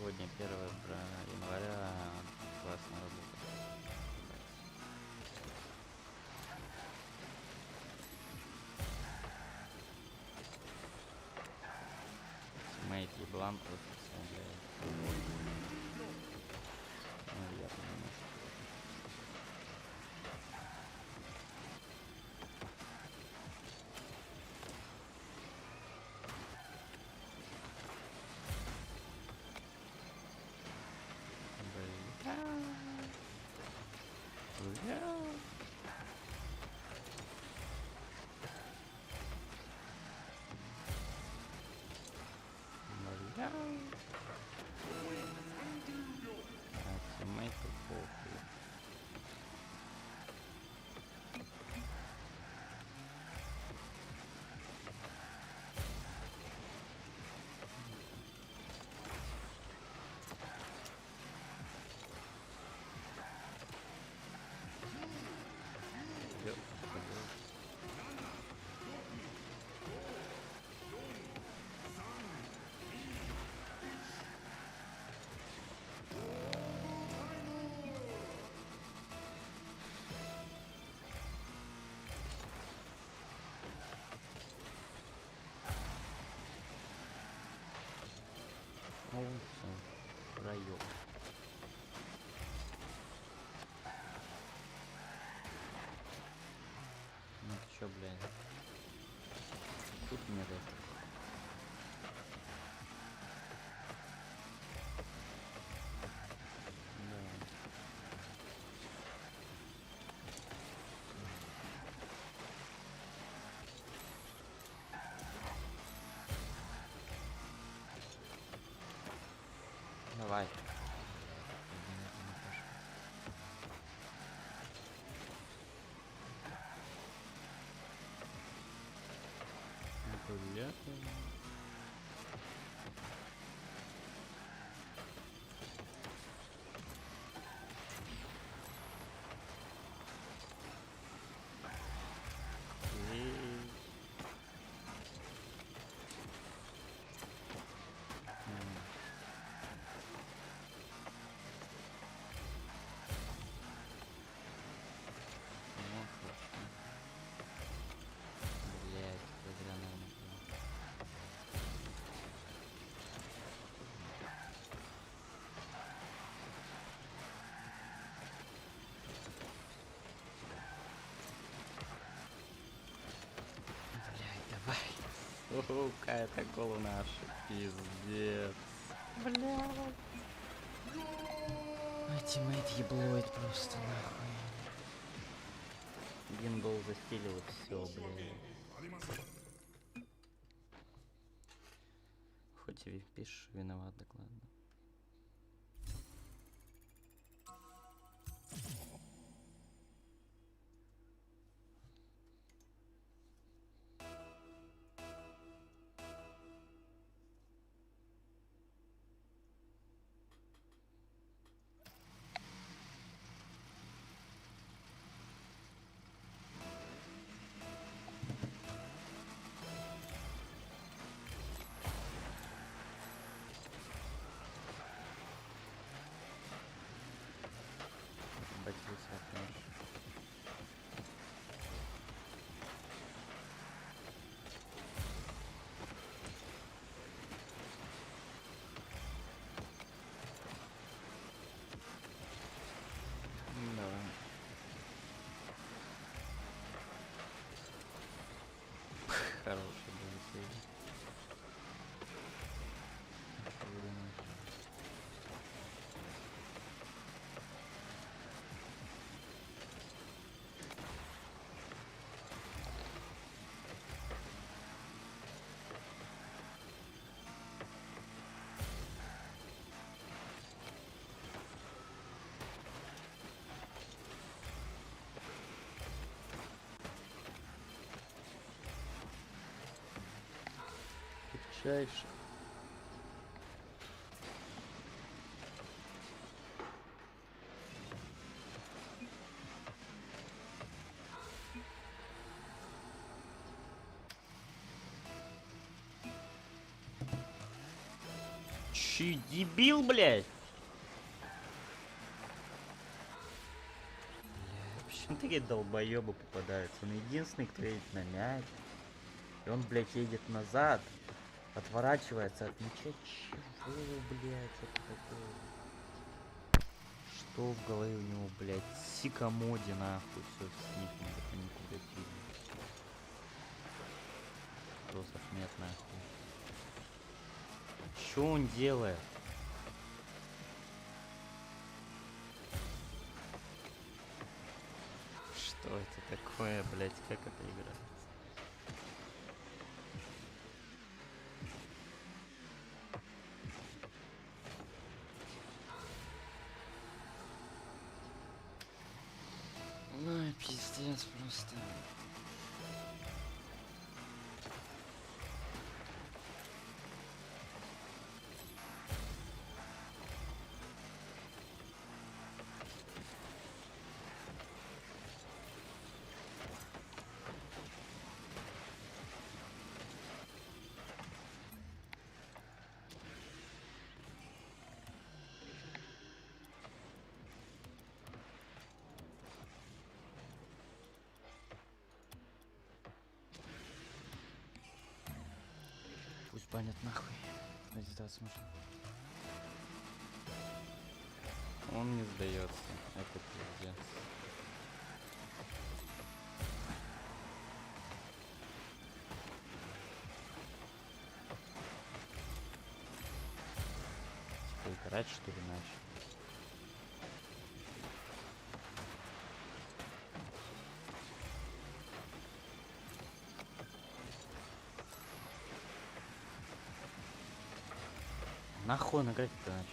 Сегодня 1 января. Классная работа. Тиммейт еблан просто все, блядь. Ну, я понимаю. Тиммейту похуй. Ну все, проёб. Ну ты чё, блядь? Тут мне дай. Давай. Гулять. Сука, это гол наш. Пиздец. Бля. Тиммейт еблоид просто нахуй. Один гол застиливает все, бля. Хоть и пишешь, виноват, так ладно. Хороший был сейв. Чайше. Щи, дебил, блядь! Почему такие долбоебы попадаются? Он единственный, кто едет на мяч. И он, блядь, едет назад. Отворачивается от мяча. Чего, блядь, это такое? Что в голове у него, блядь? Сикамоди, нахуй. Все, сник, это никуда фильм. Просто нет, нахуй. Что он делает? Что это такое, блядь? Как это играть? Ну, пиздец просто. Пусть банят нахуй. Медитация можно. Он не сдается. Это пиздец. Типа играть, что ли, начал? Нахуй он играть-то начал?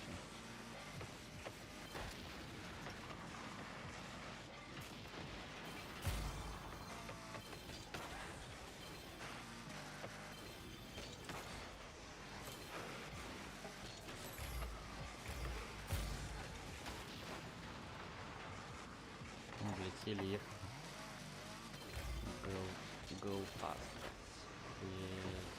Мы влетели, ехали. Go fast. Yes.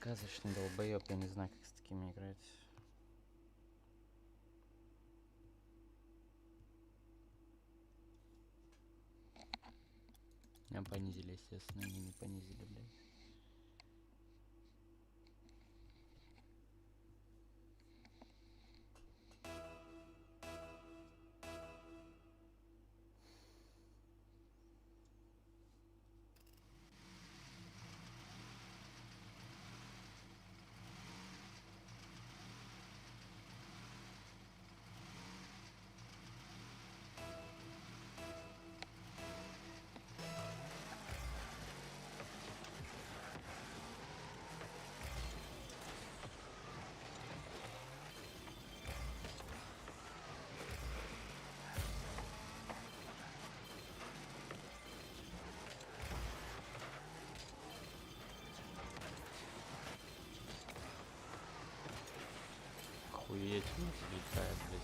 Сказочный долбоёб, я не знаю, как с такими играть. Меня понизили, естественно, они не понизили, блядь. Охуеть, он летает, блядь.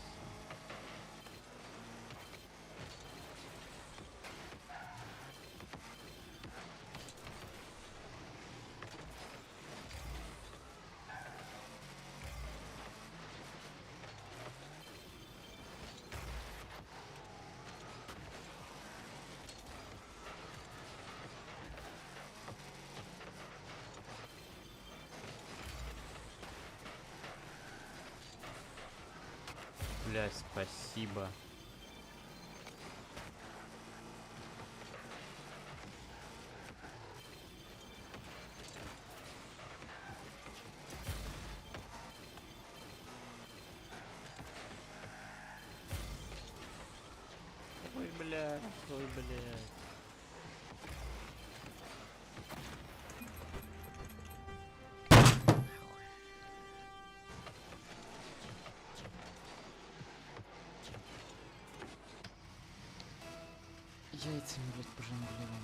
Блядь, спасибо. Ой, блядь, ой, блядь. Яйцами, блядь, пожонглировал.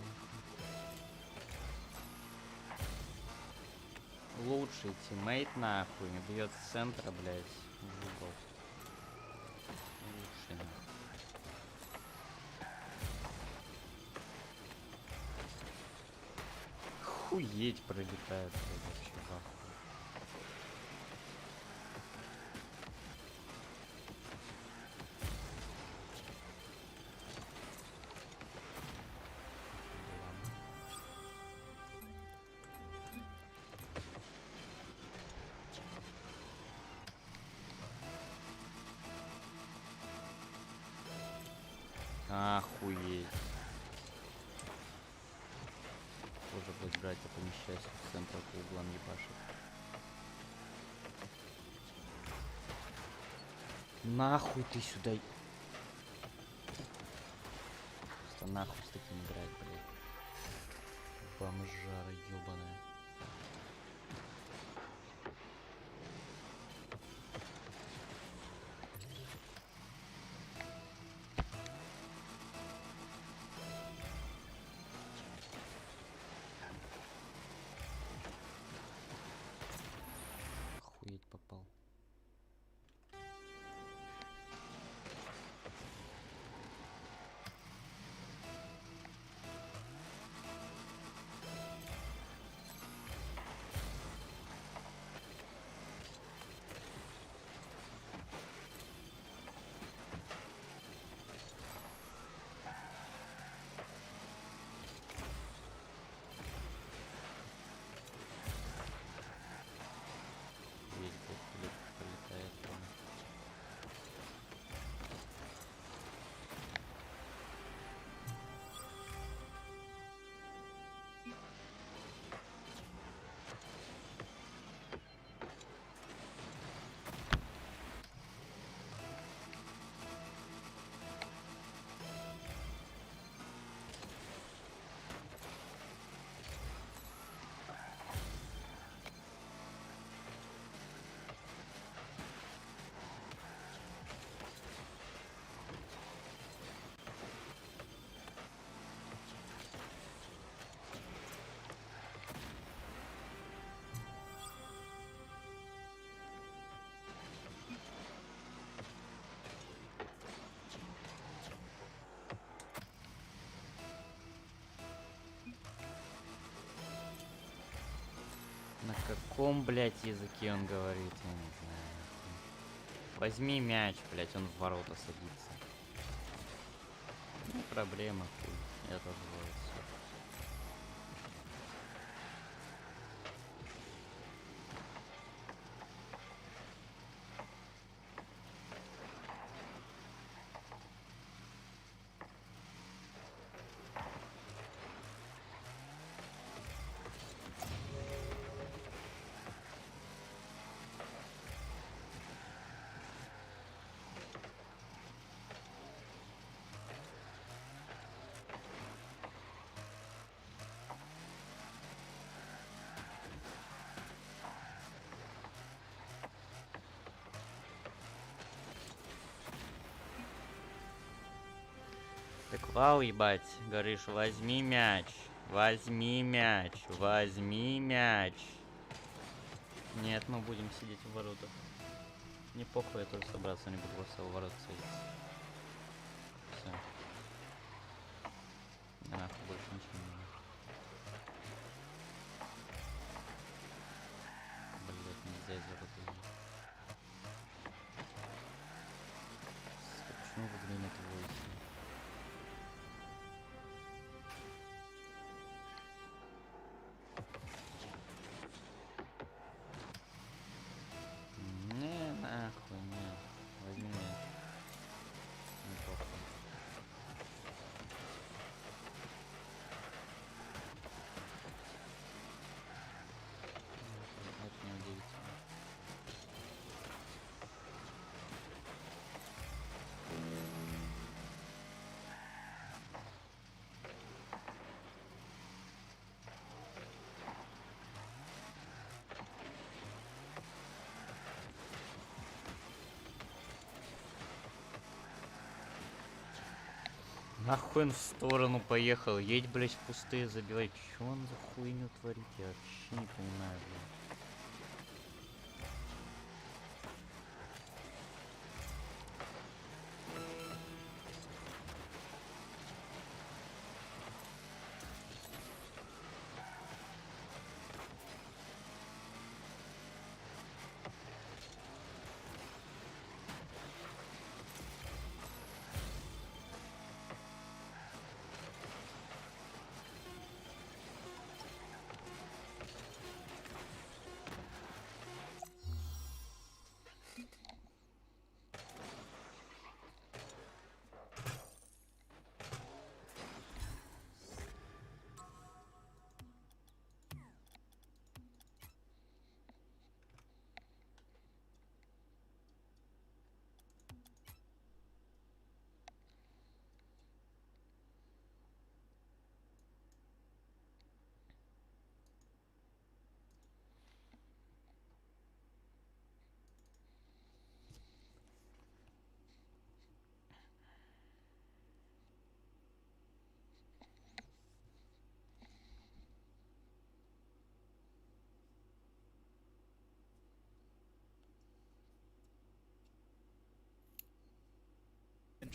Лучший тиммейт, нахуй, не бьет с центра, блядь, в угол. Лучший, нахуй. Хуеть пролетает, блядь, вообще в ахуе. Охуеть. Тоже, блядь, братья по несчастью в центр по углам ебашит. Нахуй ты сюда. Просто нахуй с таким играть, блядь. Бомжара ёбаная. Охуеть попал. На каком, блядь, языке он говорит, я не знаю. Возьми мяч, блядь, он в ворота садится. Не проблема, хуй. Я тоже всё. Так вау, ебать, говоришь, возьми мяч, возьми мяч, возьми мяч. Нет, мы будем сидеть в воротах. Не похуй, я тоже собраться не буду, просто в ворот сидеть. Все. Да нахуй больше ничего не надо. Блять, нельзя из ворота идти. Почему вы, блин, это войти? Не, нахуй, нет. Возьми мяч. Нахуй он в сторону поехал. Едь, блять, в пустые забивай. Чё он за хуйню творит? Я вообще не понимаю, блядь.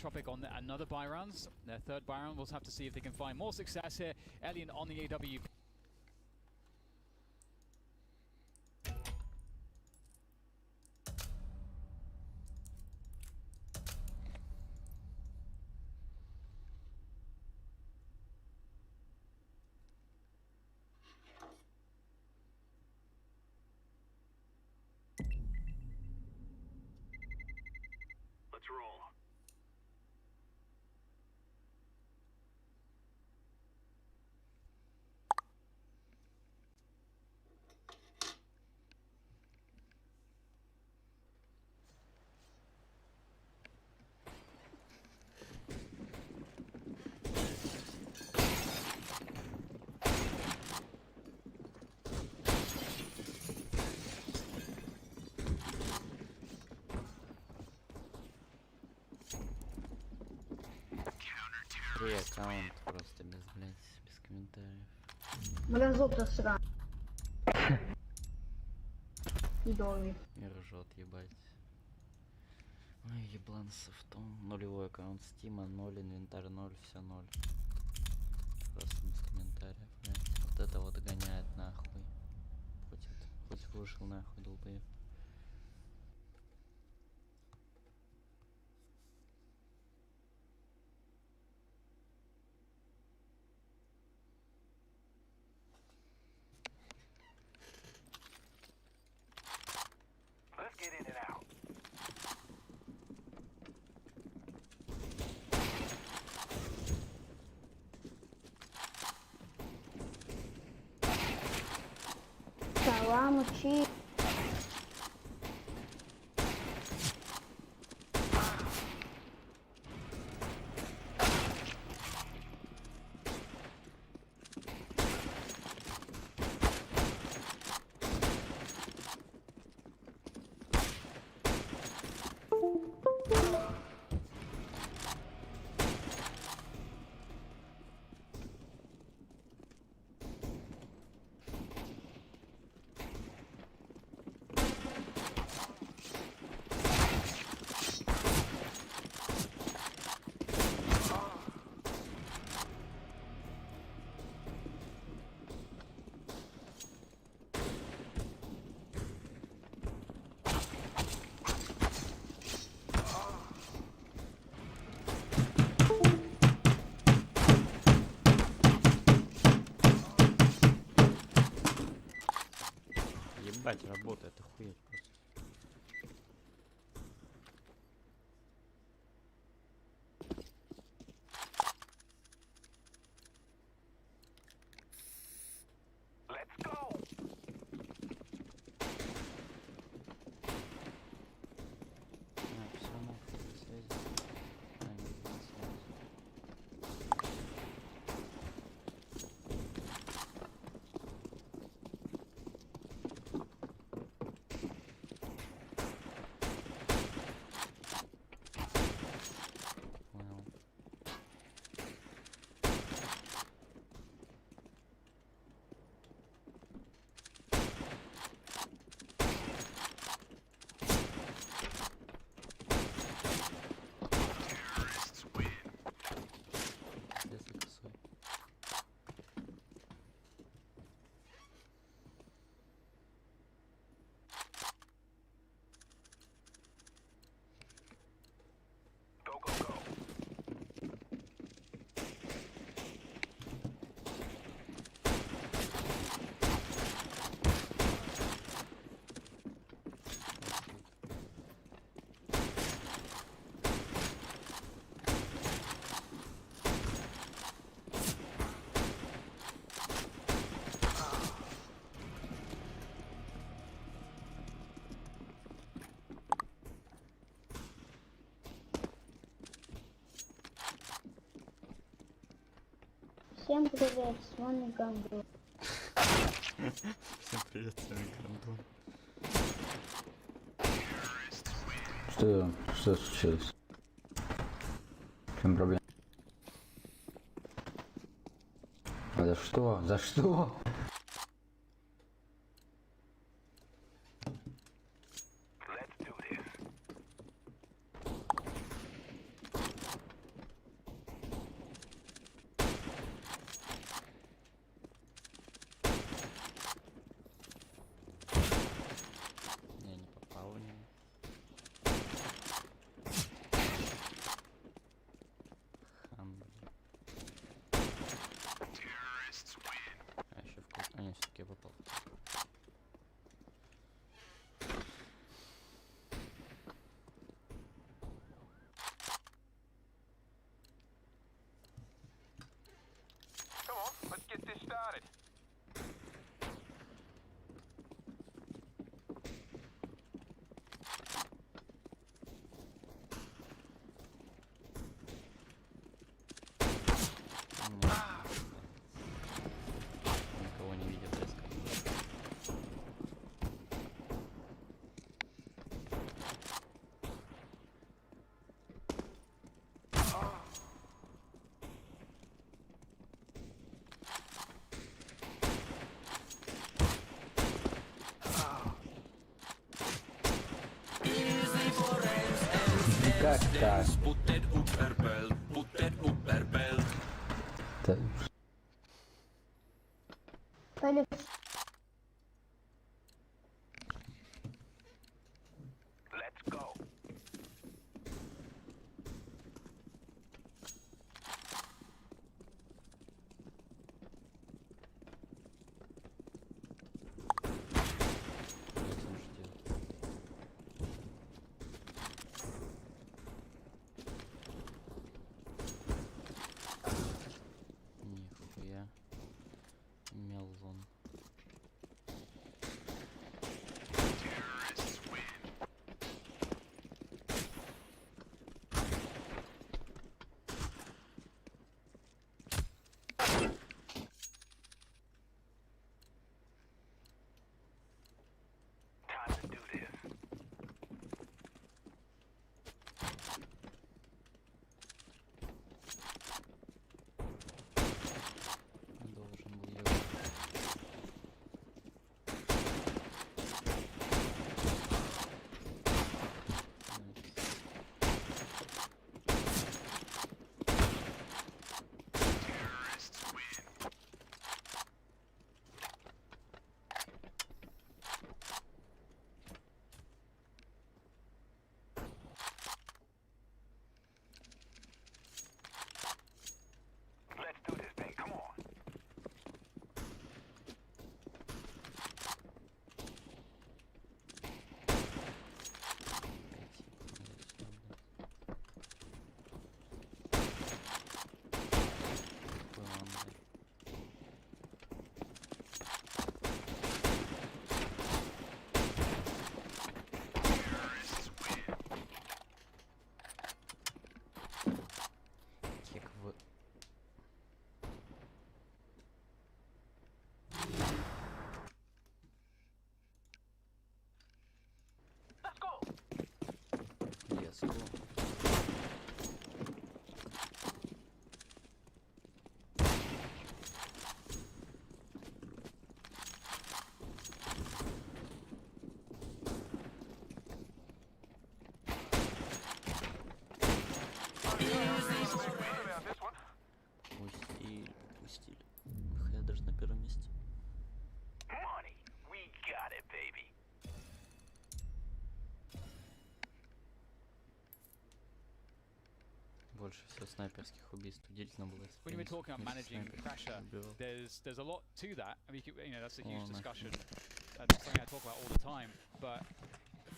Tropic on another buy rounds. Their third buy round, we'll have to see if they can find more success here. Elian on the AW. Let's roll. Три аккаунт просто без, блядь, без комментариев. Меня зовут сран. Идолный. И ржет, ебать. Ой, еблан софтом. Нулевой аккаунт стима, 0, инвентарь 0, все 0. Просто без комментариев, блядь. Вот это вот гоняет нахуй. Хоть вышел нахуй, долбоеб. Let's get in and out. Салам, учи. Всем привет, с вами Гандон. Всем привет, с вами Гандон. Что случилось? В чем проблема? А за что? За что? Let's do this. Я не попал в него. Хам, блин. А еще вкус. А нет, все-таки я попал. Come on, let's get this started. Никого не видел резко. Как так? Да, Феликс, Let's go. Нихуя. Мелон. Time to do this. Должен был ехать. Let's do this thing. Come on. Как в... Let's go. Леску. About this one. Пустили. Эх, я даже на первом месте. Money. We got it, baby. Больше всего снайперских убийств удивительно было. When you were talking about managing pressure, there's a lot to that. I mean, you know, that's a huge Oh, nice. discussion. That's something I talk about all the time. But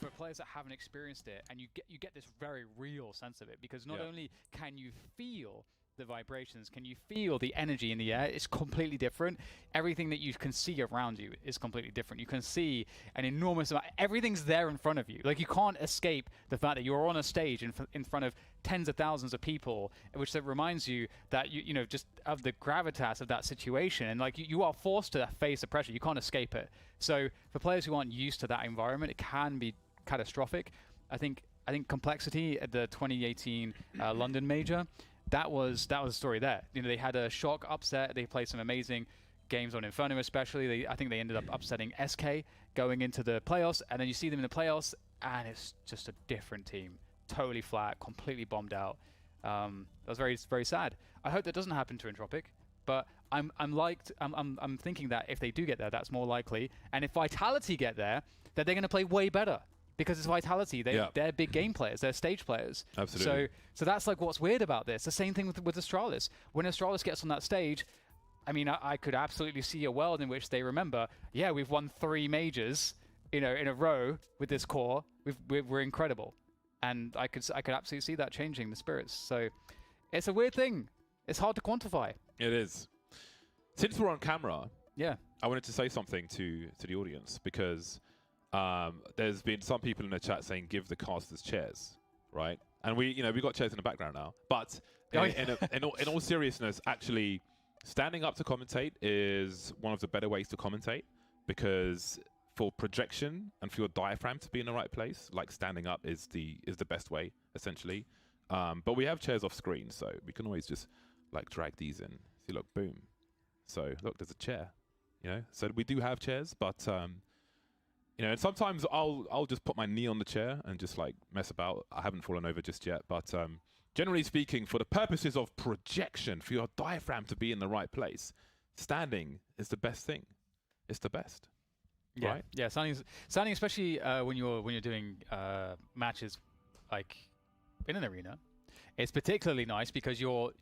for players that haven't experienced it, and you get this very real sense of it, because not Yeah. only can you feel the vibrations, can you feel the energy in the air? It's completely different. Everything that you can see around you is completely different. You can see an enormous amount. Everything's there in front of you. Like, you can't escape the fact that you're on a stage in front of tens of thousands of people, which that reminds you that you know, just of the gravitas of that situation, and like you are forced to face the pressure. You can't escape it. So for players who aren't used to that environment, it can be catastrophic. I think complexity at the 2018 London major, that was the story there. You know, they had a shock upset. They played some amazing games on Inferno, especially. I think they ended up upsetting SK going into the playoffs, and then you see them in the playoffs, and it's just a different team, totally flat, completely bombed out. That was very, very sad. I hope that doesn't happen to Entropic, but I'm thinking that if they do get there, that's more likely. And if Vitality get there, that they're going to play way better. Because it's Vitality, they're big game players, they're stage players. Absolutely. So that's like what's weird about this. The same thing with Astralis. When Astralis gets on that stage, I mean, I could absolutely see a world in which they remember, yeah, we've won 3 majors, you know, in a row with this core. We're incredible, and I could absolutely see that changing the spirits. So it's a weird thing. It's hard to quantify. It is. Since we're on camera, yeah, I wanted to say something to the audience, because there's been some people in the chat saying give the casters chairs, right? And we got chairs in the background now. But in all seriousness, actually, standing up to commentate is one of the better ways to commentate, because for projection and for your diaphragm to be in the right place, like, standing up is the best way, essentially. But we have chairs off screen, so we can always just like drag these in. See, look, boom. So look, there's a chair. You know, so we do have chairs, but you know, and sometimes I'll just put my knee on the chair and just like mess about. I haven't fallen over just yet, but generally speaking, for the purposes of projection, for your diaphragm to be in the right place, standing is the best thing. It's the best. Yeah, right? Yeah. Standing, especially when you're doing matches like in an arena, it's particularly nice because your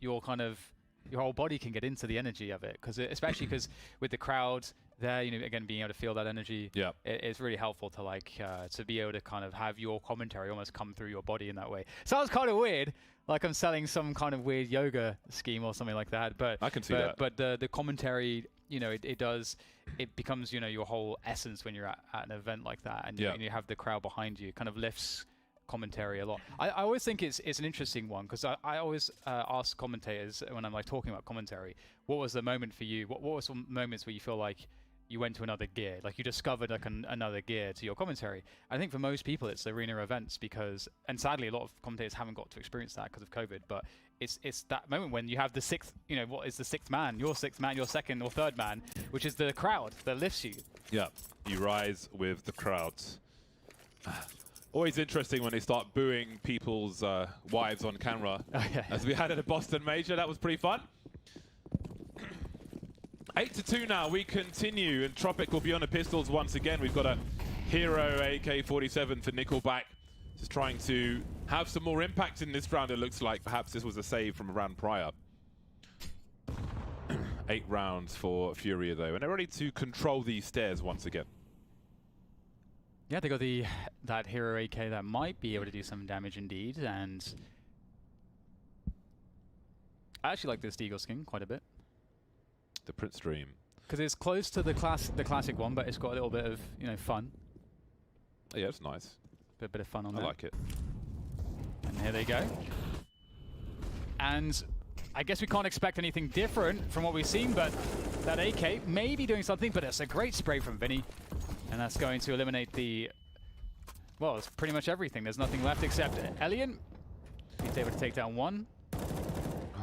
whole body can get into the energy of it. Especially because with the crowd there, you know, again, being able to feel that energy, yeah, it's really helpful to like to be able to kind of have your commentary almost come through your body in that way. Sounds kind of weird, like I'm selling some kind of weird yoga scheme or something like that. But I can see that. But the commentary, you know, it becomes, you know, your whole essence when you're at an event like that, and you have the crowd behind you. It kind of lifts commentary a lot. I always think it's an interesting one, because I always ask commentators when I'm like talking about commentary, what was the moment for you? What were some moments where you feel like you went to another gear, like you discovered like another gear to your commentary? I think for most people it's arena events, because, and sadly a lot of commentators haven't got to experience that because of COVID, but it's that moment when you have the sixth, you know, what is the sixth man, your second or third man, which is the crowd that lifts you. Yeah, you rise with the crowds. Always interesting when they start booing people's wives on camera, as we had at the Boston Major. That was pretty fun. 8-2 now. We continue, and Tropic will be on the pistols once again. We've got a Hero AK-47 for Nickelback, just trying to have some more impact in this round. It looks like perhaps this was a save from a round prior. 8 rounds for Furia, though, and they're ready to control these stairs once again. Yeah, they got that Hero AK that might be able to do some damage indeed, and I actually like this Deagle skin quite a bit. The Prince Dream, because it's close to the classic one, but it's got a little bit of, you know, fun. Oh, yeah, it's nice. Bit of fun on that. I like it. And here they go. And I guess we can't expect anything different from what we've seen, but that AK may be doing something. But it's a great spray from Vinny, and that's going to eliminate the, well, it's pretty much everything. There's nothing left except Elian. He's able to take down one.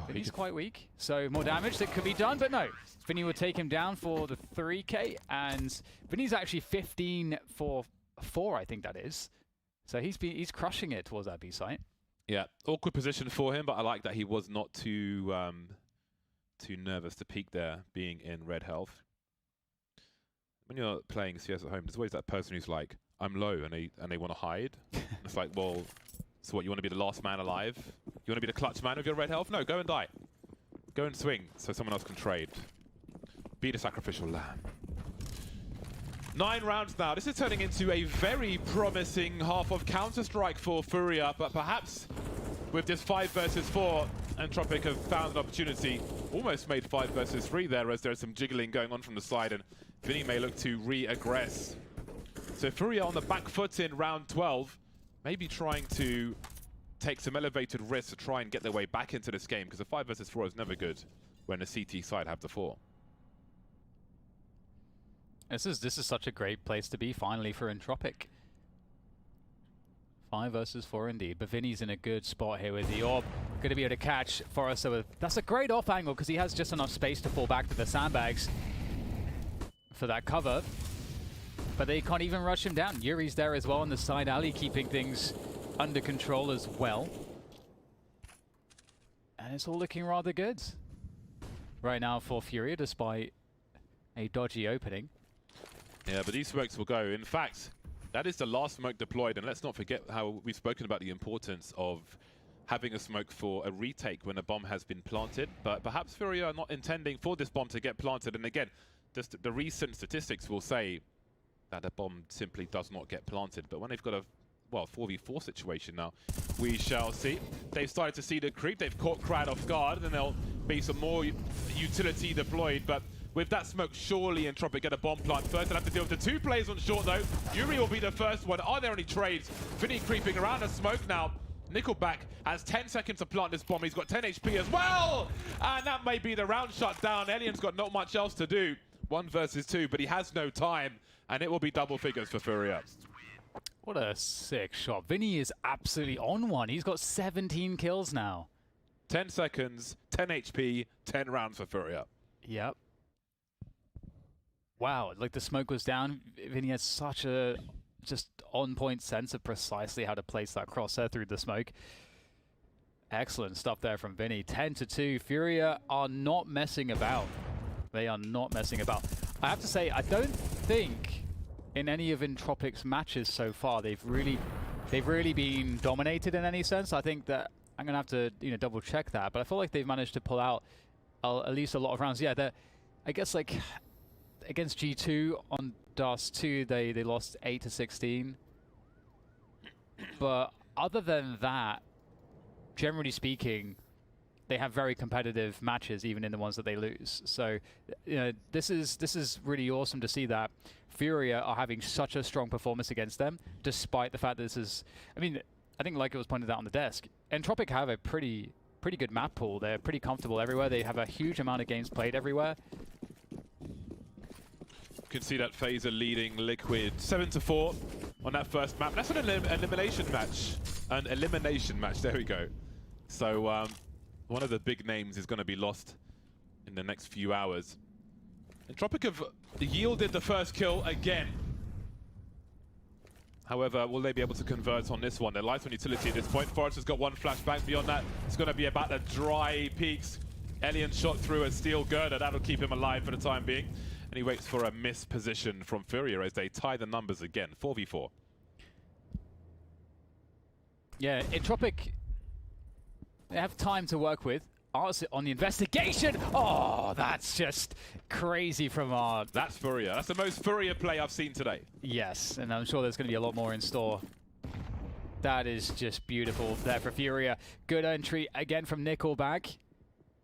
But he's quite weak, so more damage that could be done, but no. Vinny will take him down for the 3K, and Vinny's actually 15 for 4, I think that is. So he's crushing it towards that B site. Yeah, awkward position for him, but I like that he was not too nervous to peek there, being in red health. When you're playing CS at home, there's always that person who's like, I'm low, and they want to hide. It's like, well, so what, you want to be the last man alive? You want to be the clutch man of your red health? No, go and die. Go and swing so someone else can trade. Be the sacrificial lamb. 9 rounds now. This is turning into a very promising half of Counter-Strike for Furia, but perhaps with this 5 versus 4, Entropic have found an opportunity, almost made 5 versus 3 there as there's some jiggling going on from the side, and Vinny may look to re-aggress. So Furia on the back foot in round 12, maybe trying to take some elevated risks to try and get their way back into this game, because a 5 versus 4 is never good when the CT side have the 4. This is such a great place to be finally for Entropic. 5 versus 4 indeed, but Vinny's in a good spot here with the orb. Going to be able to catch Forrester with... That's a great off angle because he has just enough space to fall back to the sandbags for that cover. But they can't even rush him down. Yuri's there as well on the side alley, keeping things under control as well. And it's all looking rather good right now for Furia, despite a dodgy opening. Yeah, but these smokes will go. In fact, that is the last smoke deployed, and let's not forget how we've spoken about the importance of having a smoke for a retake when a bomb has been planted. But perhaps Furia are not intending for this bomb to get planted. And again, just the recent statistics will say that a bomb simply does not get planted. But when they've got a, well, 4v4 situation now, we shall see. They've started to see the creep. They've caught Crad off guard, and there'll be some more utility deployed. But with that smoke, surely Entropic get a bomb plant first. They'll have to deal with the 2 players on short, though. Yuri will be the first one. Are there any trades? Vinny creeping around the smoke now. Nickelback has 10 seconds to plant this bomb. He's got 10 HP as well. And that may be the round shut down. Alien's got not much else to do. 1 versus 2, but he has no time. And it will be double figures for Furia. What a sick shot. Vinny is absolutely on one. He's got 17 kills now. 10 seconds, 10 HP, 10 rounds for Furia. Yep. Wow, like the smoke was down. Vinny has such a just on-point sense of precisely how to place that crosshair through the smoke. Excellent stuff there from Vinny. 10-2. Furia are not messing about. They are not messing about. I have to say, I don't think in any of Entropic's matches so far they've really been dominated in any sense. I think that I'm gonna have to double check that, but I feel like they've managed to pull out at least a lot of rounds. Yeah, I guess like against G2 on Dust 2, they lost 8-16. But other than that, generally speaking, they have very competitive matches, even in the ones that they lose. So, this is really awesome to see that Furia are having such a strong performance against them, despite the fact that this is... I mean, I think like it was pointed out on the desk, Entropic have a pretty good map pool. They're pretty comfortable everywhere. They have a huge amount of games played everywhere. You can see that Phaser leading Liquid 7-4 on that first map. That's an elimination match. An elimination match, there we go. So one of the big names is going to be lost in the next few hours. Entropic have yielded the first kill again. However, will they be able to convert on this one? They're light on utility at this point. Forrest has got 1 flashbang. Beyond that, it's going to be about the dry peaks. Alien shot through a steel girder. That'll keep him alive for the time being. And he waits for a missed position from Furia as they tie the numbers again. 4v4. Yeah, Entropic, they have time to work with. On the investigation. Oh, that's just crazy from our... That's Furia. That's the most Furia play I've seen today. Yes, and I'm sure there's going to be a lot more in store. That is just beautiful there for Furia. Good entry again from Nickelback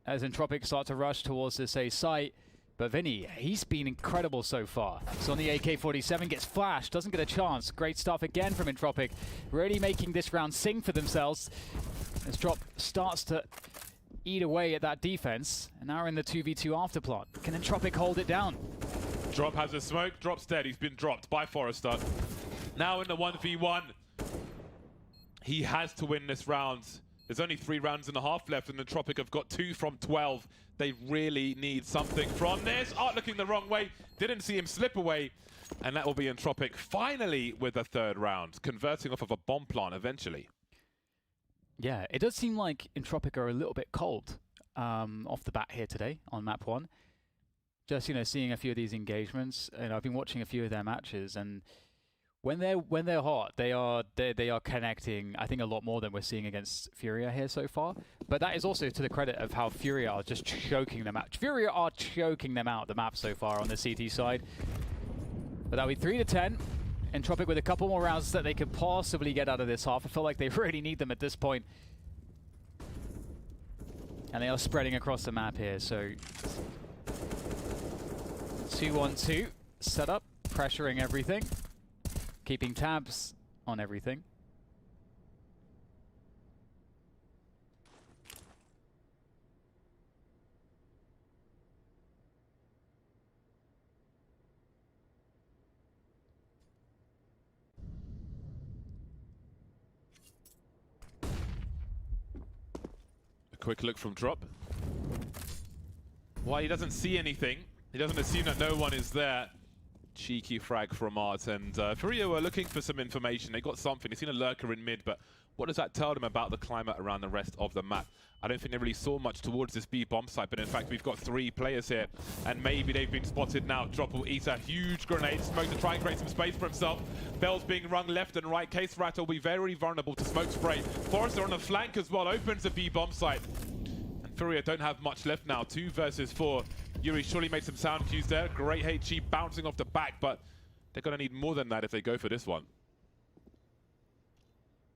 as Entropic start to rush towards this A site. But Vinny, he's been incredible so far. So on the AK-47, gets flashed, doesn't get a chance. Great stuff again from Entropic. Really making this round sing for themselves. As Drop starts to eat away at that defense. And now we're in the 2v2 afterplot. Can Entropic hold it down? Drop has a smoke. Drop's dead. He's been dropped by Forrester. Now in the 1v1. He has to win this round. There's only 3 rounds and a half left, and Entropic have got 2 from 12. They really need something from this. Art looking the wrong way. Didn't see him slip away. And that will be Entropic finally with a 3rd round, converting off of a bomb plant eventually. Yeah, it does seem like Entropic are a little bit cold off the bat here today on map 1. Just, seeing a few of these engagements, and I've been watching a few of their matches, and when they're hot, they are connecting, I think, a lot more than we're seeing against Furia here so far. But that is also to the credit of how Furia are just choking them out. Furia are choking them out the map so far on the CT side. But that'll be 3-10. Entropic with a couple more rounds that they could possibly get out of this half. I feel like they really need them at this point. And they are spreading across the map here, so 2-1-2 setup, pressuring everything, keeping tabs on everything. Quick look from Drop. Why he doesn't see anything. He doesn't assume that no one is there. Cheeky frag from Art, and Furia were looking for some information. They got something. They've seen a lurker in mid, but what does that tell them about the climate around the rest of the map? I don't think they really saw much towards this B bomb site, but in fact we've got 3 players here, and maybe they've been spotted now. Drop will eat a huge grenade, smoke to try and create some space for himself. Bells being rung left and right. Case Rat will be very vulnerable to smoke spray. Forrester on the flank as well, opens the B bomb site. And Furia don't have much left now, 2 versus 4. Yuri surely made some sound cues there. Great HG bouncing off the back, but they're gonna need more than that if they go for this one.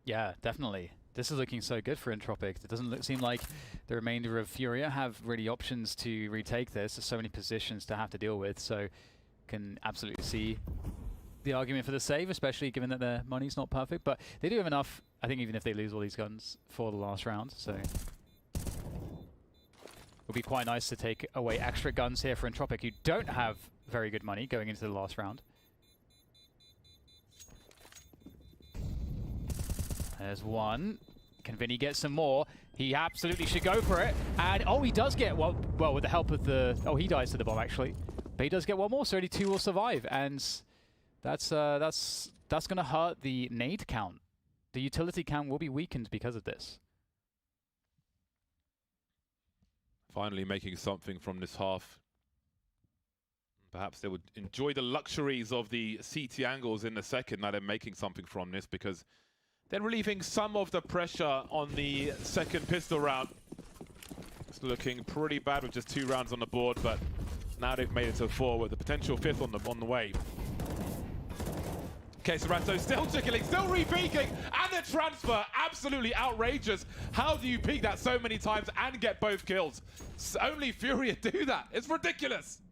Yeah, definitely. This is looking so good for Entropic. It doesn't seem like the remainder of Furia have really options to retake this. There's so many positions to have to deal with, so can absolutely see the argument for the save, especially given that their money's not perfect. But they do have enough, I think, even if they lose all these guns for the last round. So it would be quite nice to take away extra guns here for Entropic, who don't have very good money going into the last round. There's one. Can Vinny get some more? He absolutely should go for it. And oh, he does get well with the help of the. Oh, he dies to the bomb actually, but he does get one more. So only 2 will survive, and that's going to hurt the nade count. The utility count will be weakened because of this. Finally making something from this half. Perhaps they would enjoy the luxuries of the CT angles in the second. Now they're making something from this because they're relieving some of the pressure on the second pistol round. It's looking pretty bad with just 2 rounds on the board, but now they've made it to 4 with the potential 5th on the way. Okay, Serato still tickling, still re-peeking, and the transfer, absolutely outrageous. How do you peek that so many times and get both kills? Only Furia do that. It's ridiculous.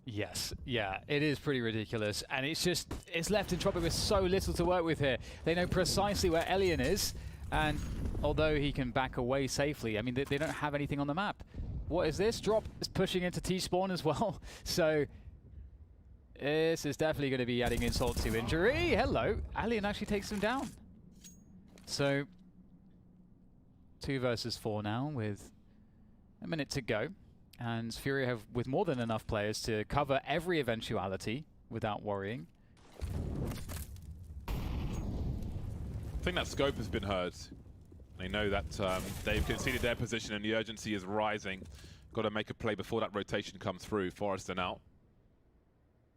Yes, yeah, it is pretty ridiculous, and it's left Entropic with so little to work with here. They know precisely where Elian is, and although he can back away safely, I mean, they don't have anything on the map. What is this? Drop is pushing into T-spawn as well, so this is definitely going to be adding insult to injury. Hello, Elian actually takes him down. So 2 versus 4 now with a minute to go. And Furia have with more than enough players to cover every eventuality without worrying. I think that scope has been heard. They know that they've conceded their position and the urgency is rising. Got to make a play before that rotation comes through. Forrester now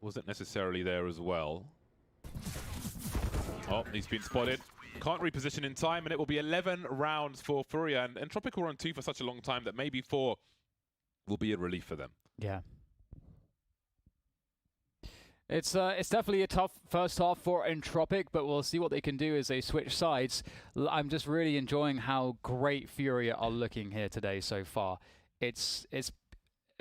wasn't necessarily there as well. Oh, he's been spotted. Can't reposition in time, and it will be 11 rounds for Furia. And Entropic were on 2 for such a long time that maybe 4 will be a relief for them. Yeah. It's definitely a tough first half for Entropic, but we'll see what they can do as they switch sides. I'm just really enjoying how great Furia are looking here today so far.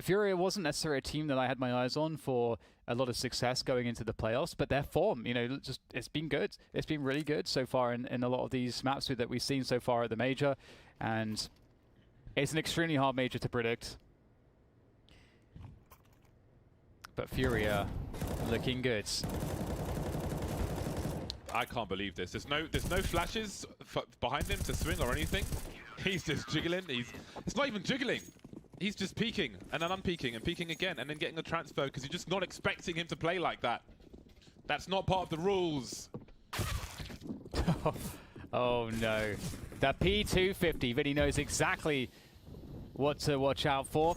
Furia wasn't necessarily a team that I had my eyes on for a lot of success going into the playoffs, but their form, you know, it's been good. It's been really good so far in a lot of these maps that we've seen so far at the major, and it's an extremely hard major to predict. But Furia looking good. I can't believe this. There's no flashes behind him to swing or anything. He's just jiggling. It's not even jiggling. He's just peeking and then unpeeking and peeking again and then getting a transfer because you're just not expecting him to play like that. That's not part of the rules. Oh no. The P250, Vinny knows exactly what to watch out for.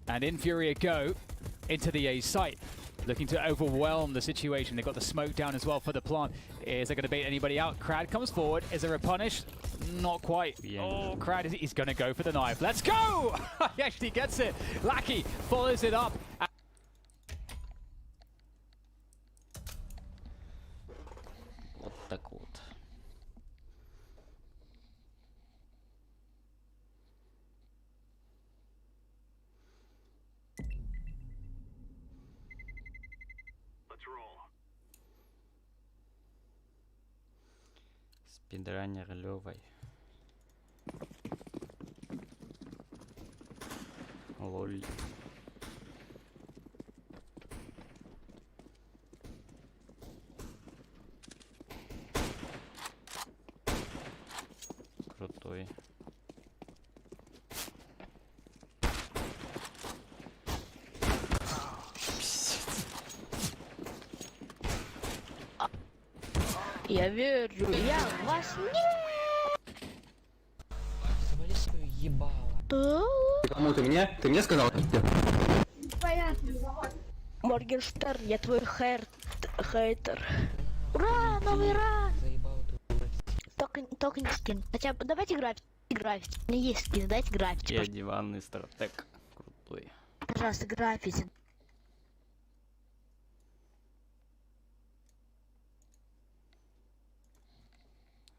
And in Furia go into the A site, looking to overwhelm the situation. They've got the smoke down as well for the plant. Is they going to bait anybody out? Crad comes forward. Is there a punish? Not quite. Yeah. Oh, Crad, he's going to go for the knife. Let's go! He actually gets it. Lackey follows it up. Вот так вот. Спидранер Левой. Лоль. Крутой. Я верю, я в вас не... Завали свою ебало. Кому ты мне? Ты мне сказал? Моргенштерн, я твой хейтер. Ура, новый ран! Заебал ты. Только не скин. Хотя бы давайте граффити. У меня есть скин, дайте граффити. Я диванный стратег. Крутой. Пожалуйста, граффити.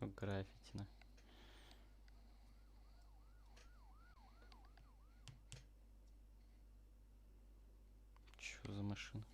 Граффити. Чё за машина?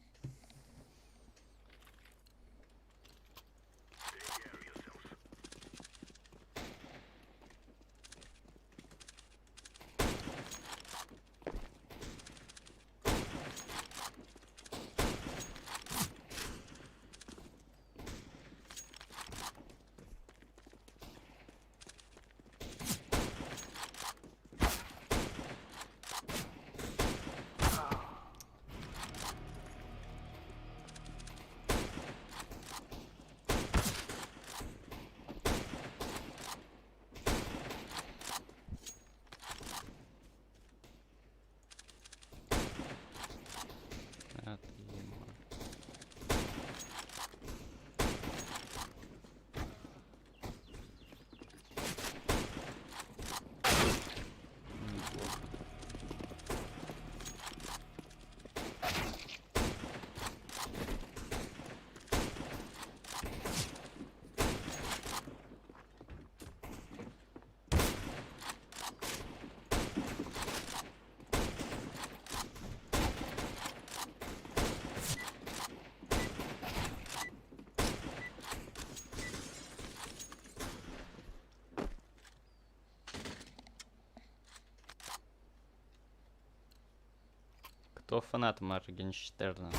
Кто фанат Моргенштерна?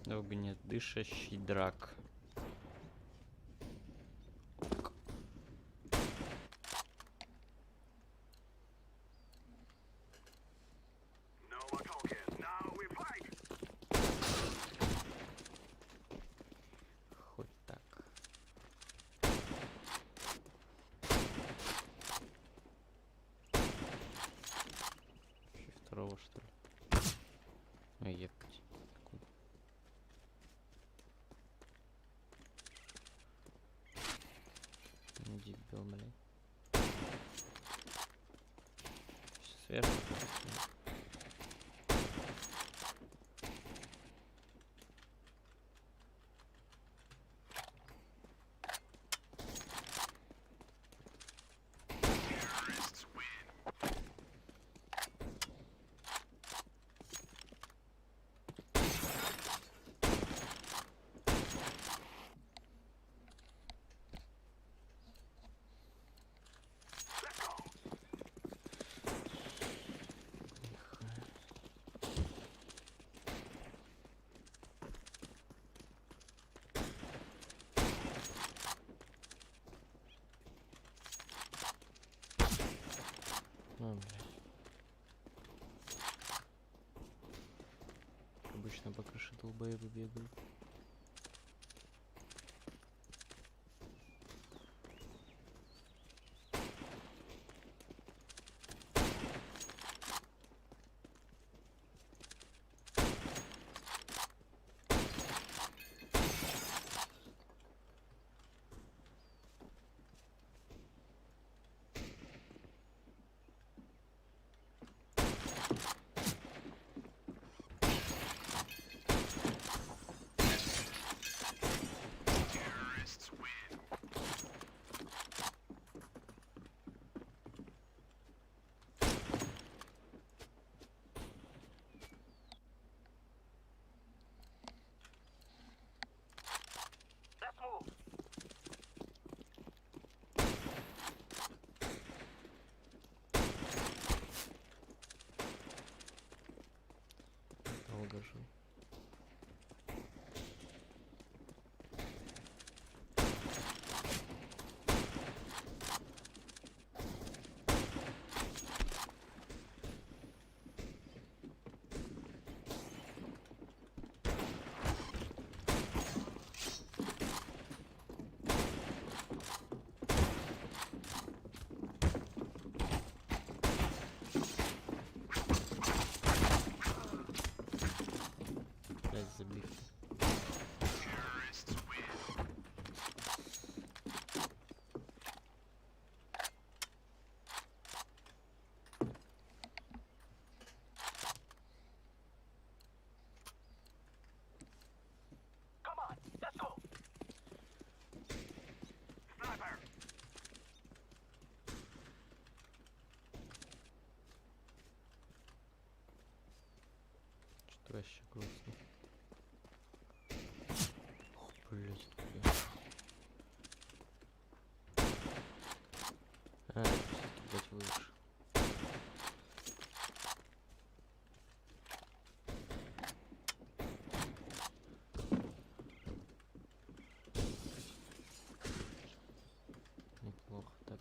Огнедышащий драк. Хоть так. Еще второго, что ли? Ой, ехать. Дебил, блядь. Сверху. долбоебы бегают. Let's move. Долго жил. Блять, забив. Come on, let's go. Sniper. Что вообще грустно. Ох, блять, блядь. А, блять, выше. Неплохо так.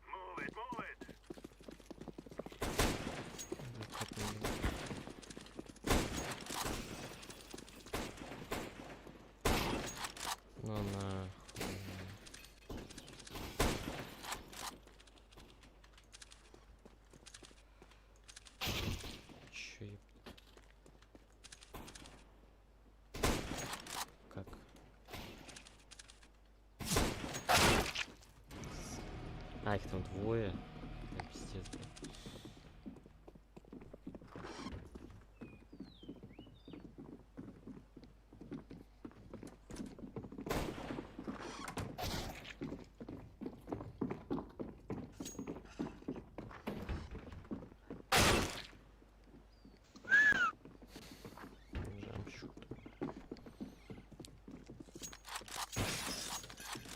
Move it, move it. Ну на. Чё я... Как? А, их там двое. Да, пиздец, блядь.